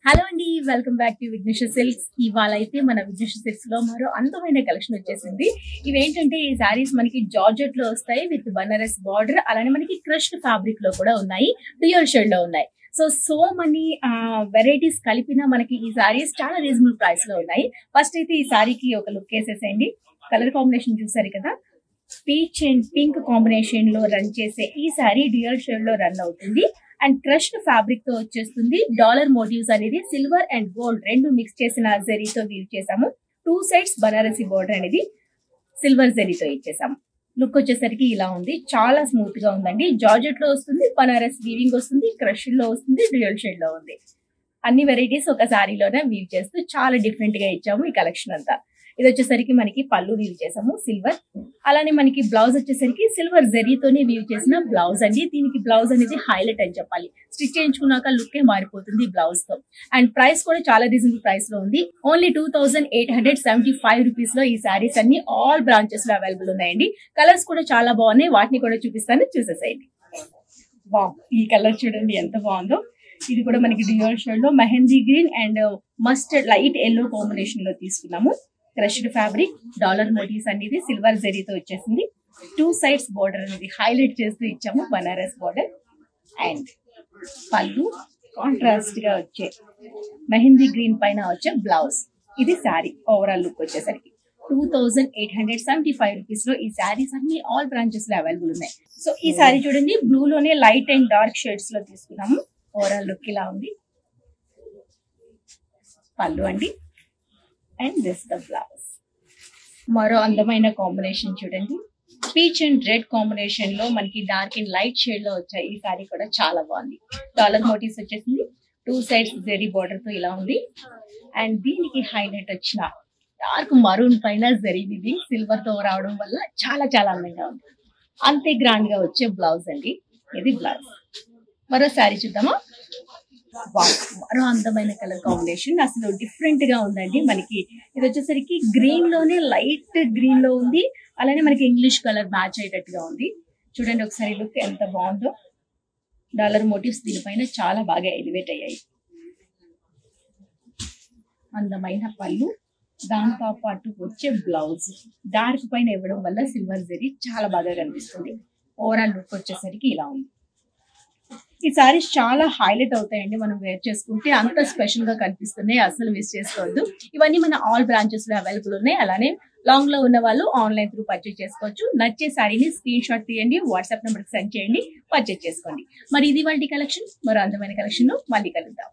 Hello అండి, welcome back to Vighneshwara Silks. ఇవాళ అయితే మన విఘ్నేశ్వర సిల్క్స్ లో మరో అందమైన కలెక్షన్ వచ్చేసింది. ఇవేంటంటే ఈ శారీస్ మనకి జార్జెట్ లో వస్తాయి విత్ బనారస్ బార్డర్, అలానే మనకి క్రష్డ్ ఫ్యాబ్రిక్ లో కూడా ఉన్నాయి, డ్యూయల్ షేడ్ లో ఉన్నాయి. సో మనీ వెరైటీస్ కలిపిన మనకి ఈ శారీస్ చాలా రీజనబుల్ ప్రైస్ లో ఉన్నాయి. ఫస్ట్ అయితే ఈ శారీకి ఒక లుక్ వేసేసేయండి. కలర్ కాంబినేషన్ చూసారు కదా, పీచ్ అండ్ పింక్ కాంబినేషన్ లో రన్ చేసే ఈ శారీ డ్యూయల్ షేడ్ లో రన్ అవుతుంది. అండ్ క్రష్డ్ ఫ్యాబ్రిక్ తో వచ్చేస్తుంది. డాలర్ మోటివ్స్ అనేది సిల్వర్ అండ్ గోల్డ్ రెండు మిక్స్ చేసిన జరీతో వీవ్ చేసాము. 2 సైడ్స్ బనారసి బోర్డర్ అనేది సిల్వర్ జరీతో ఇచ్చేసాము. లుక్ వచ్చేసరికి ఇలా ఉంది, చాలా స్మూత్ గా ఉందండి. జార్జెట్ లో వస్తుంది, బనారస్ వీవింగ్ వస్తుంది, క్రష్ లో వస్తుంది, డ్యూయల్ షేడ్ లో ఉంది. అన్ని వెరైటీస్ ఒక శారీలోనే వీవ్ చేస్తూ చాలా డిఫరెంట్ గా ఇచ్చాము ఈ కలెక్షన్ అంతా. ఇది వచ్చేసరికి మనకి పళ్ళు వీవ్ చేసాము సిల్వర్, అలానే మనకి బ్లౌజ్ వచ్చేసరికి సిల్వర్ జరీతోనే వీవ్ చేసిన బ్లౌజ్ అండి. దీనికి బ్లౌజ్ అనేది హైలైట్ అని చెప్పాలి. స్టిచ్ చేయించుకున్నాక లుక్ ఏ మారిపోతుంది బ్లౌజ్ తో. అండ్ ప్రైస్ కూడా చాలా రీజనబుల్ ప్రైస్ లో ఉంది. ఓన్లీ 2875 రూపీస్ లో ఈ శారీస్ అన్ని ఆల్ బ్రాంచెస్ లో అవైలబుల్ ఉన్నాయండి. కలర్స్ కూడా చాలా బాగున్నాయి, వాటిని కూడా చూపిస్తాను, చూసేసేయండి. ఈ కలర్ చూడండి ఎంత బాగుందో. ఇది కూడా మనకి డ్యూయల్ షేడ్ లో mehndi green and mustard light yellow combination లో తీసుకున్నాము. క్రష్డ్ ఫ్యాబ్రిక్, డాలర్ మోటివ్స్ అనేది సిల్వర్ జరీతో వచ్చేసింది. 2 సైడ్స్ బోర్డర్ అనేది హైలైట్ చేస్తూ ఇచ్చాము, బనారస్ బోర్డర్. అండ్ పళ్ళు కాంట్రాస్ట్ గా వచ్చే మెహందీ గ్రీన్ పైన వచ్చే బ్లౌజ్. ఇది శారీ ఓవరాల్ లుక్ వచ్చేసరికి 2875 రూపీస్ లో ఈ శారీస్ అన్ని ఆల్ బ్రాంచెస్ లో అవైలబుల్ ఉన్నాయి. సో ఈ శారీ చూడండి, బ్లూ లోనే లైట్ అండ్ డార్క్ షేడ్స్ లో తీసుకున్నాము. ఓవరాల్ లుక్ ఇలా ఉంది. పళ్ళు అండి, అండ్ దిస్ ద బ్లౌజ్. మరో అందమైన కాంబినేషన్ చూడండి, పీచ్ అండ్ రెడ్ కాంబినేషన్ లో మనకి డార్క్ అండ్ లైట్ షేడ్ లో వచ్చాయి. ఈ సారీ కూడా చాలా బాగుంది. డాలర్ మోటివ్స్ వచ్చేసింది, 2 సైడ్స్ జరీ బోర్డర్ తో ఇలా ఉంది. అండ్ దీనికి హైలైట్ వచ్చిన డార్క్ మరూన్ పైన జరీ వీవింగ్ సిల్వర్ తో రావడం వల్ల చాలా చాలా అందంగా ఉంది. అంతే గ్రాండ్ గా వచ్చే బ్లౌజ్ అండి, ఇది బ్లౌజ్. మరో శారీ చూద్దామా. మరో అందమైన కలర్ కాంబినేషన్, అసలు డిఫరెంట్ గా ఉందండి. మనకి ఇది వచ్చేసరికి గ్రీన్ లోనే లైట్ గ్రీన్ లో ఉంది, అలానే మనకి ఇంగ్లీష్ కలర్ మ్యాచ్ అయ్యేటట్టుగా ఉంది. చూడండి ఒకసారి లుక్ ఎంత బాగుందో. డాలర్ మోటివ్స్ దీనిపైన చాలా బాగా ఎలివేట్ అయ్యాయి. అందమైన పళ్ళు, దాంతో పాటు వచ్చే బ్లౌజ్ డార్క్ పైన ఇవ్వడం వల్ల సిల్వర్ జరీ చాలా బాగా కనిపిస్తుంది. ఓవరాల్ లుక్ వచ్చేసరికి ఇలా ఉంది. ఈ సారీస్ చాలా హైలైట్ అవుతాయండి, మనం వేర్ చేసుకుంటే అంత స్పెషల్ గా కనిపిస్తున్నాయి, అసలు మిస్ చేసుకోవద్దు. ఇవన్నీ మన ఆల్ బ్రాంచెస్ లో అవైలబుల్ ఉన్నాయి. అలానే లాంగ్ లో ఉన్న వాళ్ళు ఆన్లైన్ త్రూ పర్చేజ్ చేసుకోవచ్చు. నచ్చే సారీని స్క్రీన్ షాట్ తీయండి, వాట్సాప్ నెంబర్ కి సెండ్ చేయండి, పర్చేజ్ చేసుకోండి. మరి ఇది వాళ్ళ కలెక్షన్, మరో అందమైన కలెక్షన్ లో మళ్ళీ కలుద్దాం.